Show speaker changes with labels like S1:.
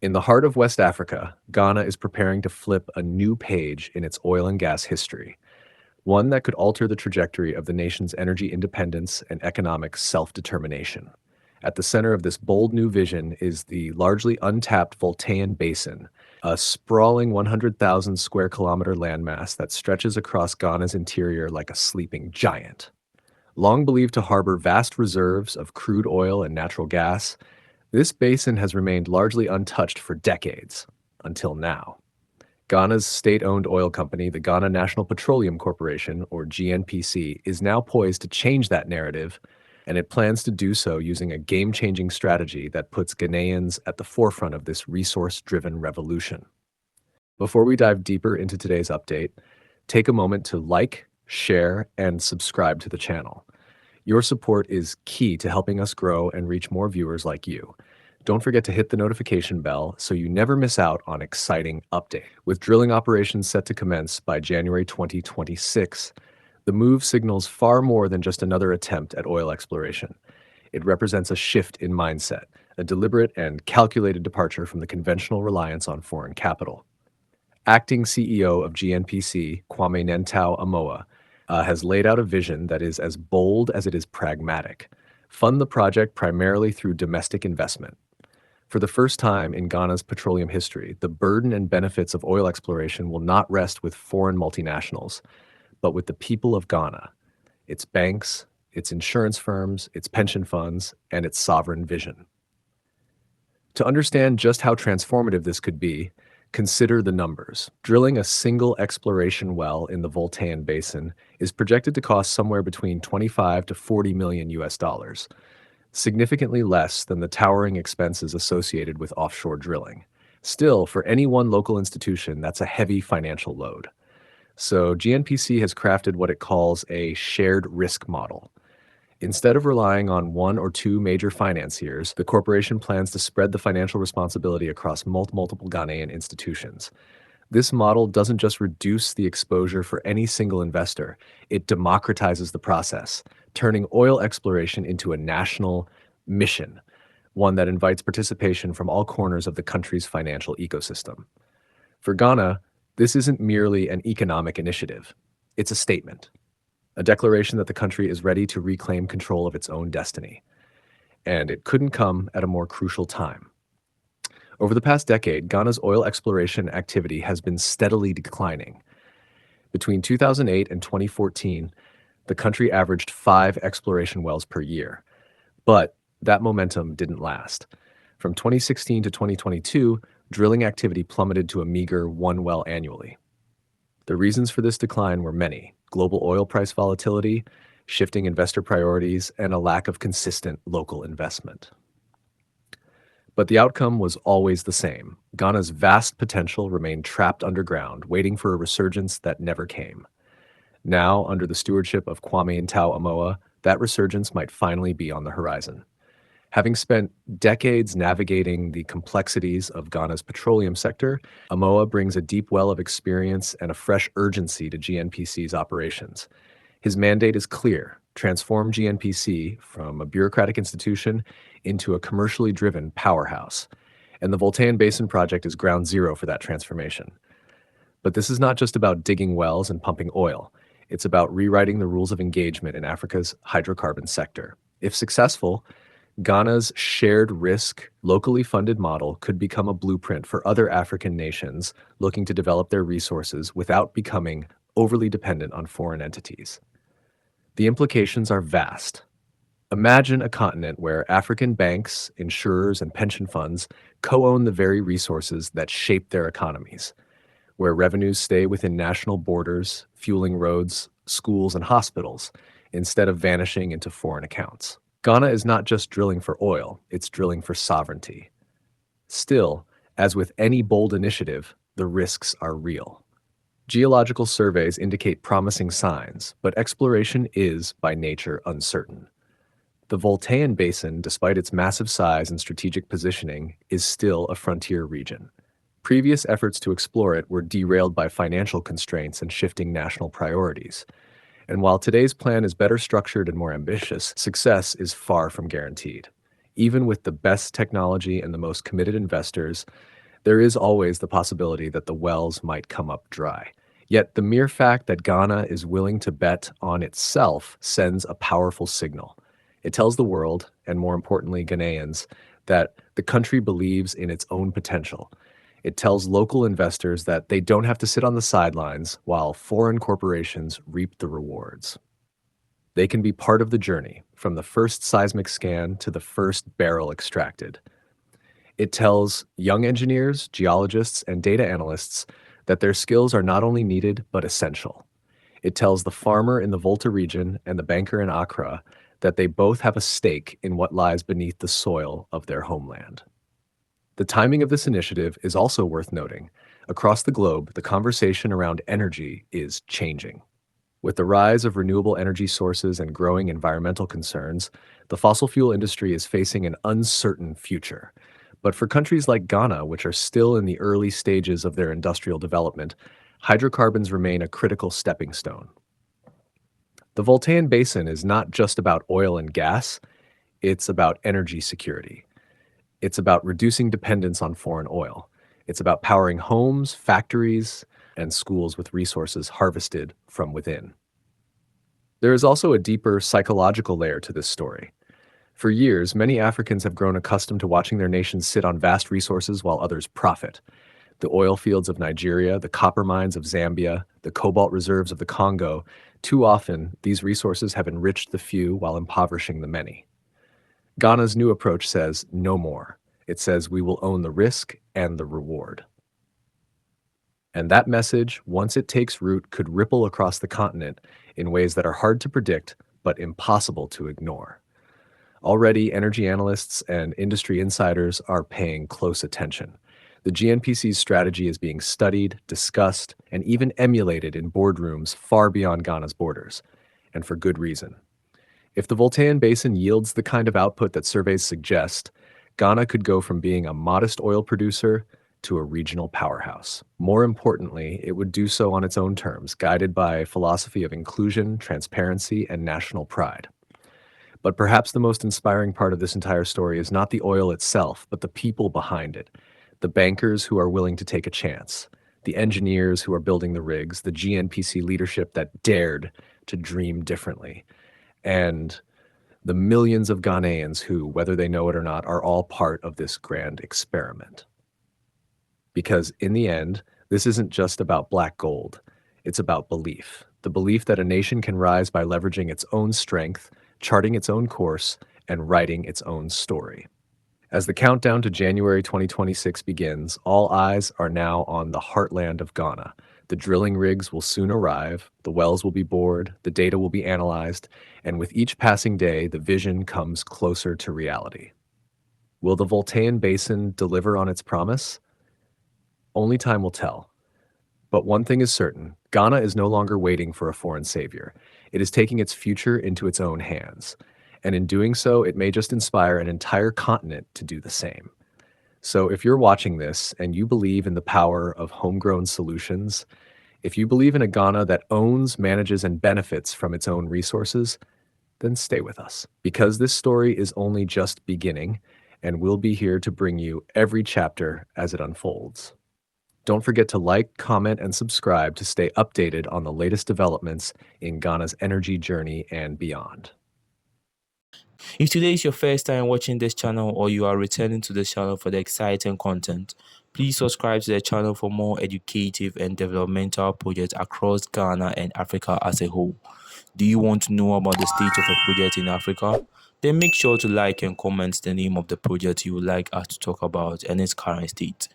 S1: In the heart of West Africa, Ghana is preparing to flip a new page in its oil and gas history, one that could alter the trajectory of the nation's energy independence and economic self-determination. At the center of this bold new vision is the largely untapped Voltaian Basin, a sprawling 100,000 square kilometer landmass that stretches across Ghana's interior like a sleeping giant. Long believed to harbor vast reserves of crude oil and natural gas, this basin has remained largely untouched for decades, until now. Ghana's state-owned oil company, the Ghana National Petroleum Corporation, or GNPC, is now poised to change that narrative, and it plans to do so using a game-changing strategy that puts Ghanaians at the forefront of this resource-driven revolution. Before we dive deeper into today's update, take a moment to like, share, and subscribe to the channel. Your support is key to helping us grow and reach more viewers like you. Don't forget to hit the notification bell so you never miss out on exciting updates. With drilling operations set to commence by January 2026, the move signals far more than just another attempt at oil exploration. It represents a shift in mindset, a deliberate and calculated departure from the conventional reliance on foreign capital. Acting CEO of GNPC, Kwame Ntow Amoah, has laid out a vision that is as bold as it is pragmatic. Fund the project primarily through domestic investment. For the first time in Ghana's petroleum history, the burden and benefits of oil exploration will not rest with foreign multinationals, but with the people of Ghana, its banks, its insurance firms, its pension funds, and its sovereign vision. To understand just how transformative this could be, consider the numbers. Drilling a single exploration well in the Voltaian Basin is projected to cost somewhere between 25 to 40 million US dollars, significantly less than the towering expenses associated with offshore drilling. Still, for any one local institution, that's a heavy financial load. So GNPC has crafted what it calls a shared risk model. Instead of relying on one or two major financiers, the corporation plans to spread the financial responsibility across multiple Ghanaian institutions. This model doesn't just reduce the exposure for any single investor, it democratizes the process, turning oil exploration into a national mission, one that invites participation from all corners of the country's financial ecosystem. For Ghana, this isn't merely an economic initiative. It's a statement, a declaration that the country is ready to reclaim control of its own destiny. And it couldn't come at a more crucial time. Over the past decade, Ghana's oil exploration activity has been steadily declining. Between 2008 and 2014, the country averaged 5 exploration wells per year. But that momentum didn't last. From 2016 to 2022, drilling activity plummeted to a meager 1 well annually. The reasons for this decline were many: global oil price volatility, shifting investor priorities, and a lack of consistent local investment. But the outcome was always the same. Ghana's vast potential remained trapped underground, waiting for a resurgence that never came. Now, under the stewardship of Kwame Ntow Amoah, that resurgence might finally be on the horizon. Having spent decades navigating the complexities of Ghana's petroleum sector, Amoah brings a deep well of experience and a fresh urgency to GNPC's operations. His mandate is clear: transform GNPC from a bureaucratic institution into a commercially driven powerhouse. And the Voltaian Basin project is ground zero for that transformation. But this is not just about digging wells and pumping oil. It's about rewriting the rules of engagement in Africa's hydrocarbon sector. If successful, Ghana's shared risk, locally funded model could become a blueprint for other African nations looking to develop their resources without becoming overly dependent on foreign entities. The implications are vast. Imagine a continent where African banks, insurers, and pension funds co-own the very resources that shape their economies, where revenues stay within national borders, fueling roads, schools, and hospitals, instead of vanishing into foreign accounts. Ghana is not just drilling for oil, it's drilling for sovereignty. Still, as with any bold initiative, the risks are real. Geological surveys indicate promising signs, but exploration is, by nature, uncertain. The Voltaian Basin, despite its massive size and strategic positioning, is still a frontier region. Previous efforts to explore it were derailed by financial constraints and shifting national priorities. And while today's plan is better structured and more ambitious, success is far from guaranteed. Even with the best technology and the most committed investors, there is always the possibility that the wells might come up dry. Yet the mere fact that Ghana is willing to bet on itself sends a powerful signal. It tells the world, and more importantly, Ghanaians, that the country believes in its own potential. It tells local investors that they don't have to sit on the sidelines while foreign corporations reap the rewards. They can be part of the journey, from the first seismic scan to the first barrel extracted. It tells young engineers, geologists, and data analysts that their skills are not only needed but essential. It tells the farmer in the Volta region and the banker in Accra that they both have a stake in what lies beneath the soil of their homeland. The timing of this initiative is also worth noting. Across the globe, the conversation around energy is changing. With the rise of renewable energy sources and growing environmental concerns, the fossil fuel industry is facing an uncertain future. But for countries like Ghana, which are still in the early stages of their industrial development, hydrocarbons remain a critical stepping stone. The Voltaian Basin is not just about oil and gas, it's about energy security. It's about reducing dependence on foreign oil. It's about powering homes, factories, and schools with resources harvested from within. There is also a deeper psychological layer to this story. For years, many Africans have grown accustomed to watching their nations sit on vast resources while others profit. The oil fields of Nigeria, the copper mines of Zambia, the cobalt reserves of the Congo, too often these resources have enriched the few while impoverishing the many. Ghana's new approach says no more. It says we will own the risk and the reward. And that message, once it takes root, could ripple across the continent in ways that are hard to predict but impossible to ignore. Already, energy analysts and industry insiders are paying close attention. The GNPC's strategy is being studied, discussed, and even emulated in boardrooms far beyond Ghana's borders, and for good reason. If the Voltaian Basin yields the kind of output that surveys suggest, Ghana could go from being a modest oil producer to a regional powerhouse. More importantly, it would do so on its own terms, guided by a philosophy of inclusion, transparency, and national pride. But perhaps the most inspiring part of this entire story is not the oil itself, but the people behind it. The bankers who are willing to take a chance, the engineers who are building the rigs, the GNPC leadership that dared to dream differently, and the millions of Ghanaians who, whether they know it or not, are all part of this grand experiment. Because in the end, this isn't just about black gold. It's about belief. The belief that a nation can rise by leveraging its own strength, charting its own course, and writing its own story. As the countdown to January 2026 begins, all eyes are now on the heartland of Ghana. The drilling rigs will soon arrive, the wells will be bored, the data will be analyzed, and with each passing day, the vision comes closer to reality. Will the Voltaian Basin deliver on its promise? Only time will tell. But one thing is certain, Ghana is no longer waiting for a foreign savior. It is taking its future into its own hands. And in doing so, it may just inspire an entire continent to do the same. So if you're watching this and you believe in the power of homegrown solutions, if you believe in a Ghana that owns, manages, and benefits from its own resources, then stay with us. Because this story is only just beginning, and we'll be here to bring you every chapter as it unfolds. Don't forget to like, comment, and subscribe to stay updated on the latest developments in Ghana's energy journey and beyond.
S2: If today is your first time watching this channel or you are returning to this channel for the exciting content, please subscribe to the channel for more educative and developmental projects across Ghana and Africa as a whole. Do you want to know about the state of a project in Africa? Then make sure to like and comment the name of the project you would like us to talk about and its current state.